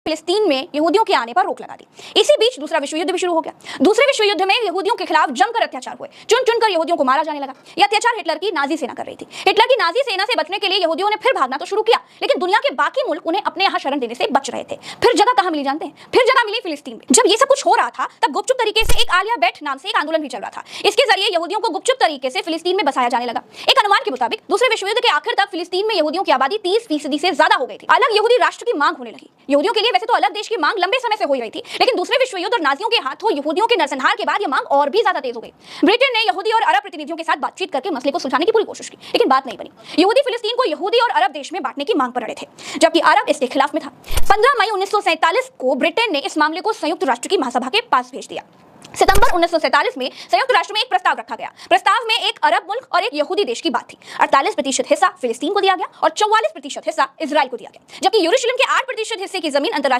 फिलिस्तीन में यहूदियों के आने पर रोक लगा दी। इसी बीच दूसरा विश्व युद्ध भी शुरू हो गया। दूसरे विश्व युद्ध में यहूदियों के खिलाफ जमकर अत्याचार हुए, चुन चुनकर यहूदियों को मारा जाने लगा। यह अत्याचार हिटलर की नाजी सेना कर रही थी। हिटलर की नाजी सेना से बचने के लिए यहूदियों ने फिर भागना तो शुरू किया, लेकिन दुनिया के बाकी मुल्क उन्हें अपने यहाँ शरण देने से बच रहे थे। फिर जगह कहां मिली जानते हैं? फिर जगह मिली फिलिस्तीन में। जब ये सब कुछ हो रहा था तब गुपचुप तरीके से एक आलिया भट्ट नाम से एक आंदोलन भी चल रहा था। इसके जरिए यहूदियों को गुपचुप तरीके से फिलिस्तीन में बसाया जाने लगा। एक अनुमान के मुताबिक दूसरे विश्व युद्ध के आखिर तक फिलिस्तीन में यहूदियों की आबादी 30% से ज्यादा हो गई थी। अलग यहूदी राष्ट्र की मांग होने लगी। यहूदियों के लिए वैसे तो अलग देश की मांग लंबे समय से हो रही थी, लेकिन दूसरे विश्व युद्ध और नाजियों के हाथों यहूदियों के नरसंहार के बाद यह मांग और भी ज्यादा तेज हो गई। ब्रिटेन ने यहूदी और अरब प्रतिनिधियों के साथ बातचीत करके मसले को सुलझाने की पूरी कोशिश की, लेकिन बात नहीं बनी। यहूदी फिलिस्तीन को यहूदी और अरब देश में बांटने की मांग पर अड़े थे, जबकि अरब इसके खिलाफ में था। 15 मई 1947 को ब्रिटेन ने इस मामले को संयुक्त राष्ट्र की महासभा के पास भेज दिया। सितंबर 1947 में संयुक्त राष्ट्र में एक प्रस्ताव रखा गया। प्रस्ताव में एक अरब मुल्क और एक यहूदी देश की बात थी। 48% हिस्सा फिलिस्तीन को दिया गया और 44% हिस्सा इजराइल को दिया गया, जबकि यरूशलेम के 8% हिस्से की जमीन अंतर्राष्ट्रीय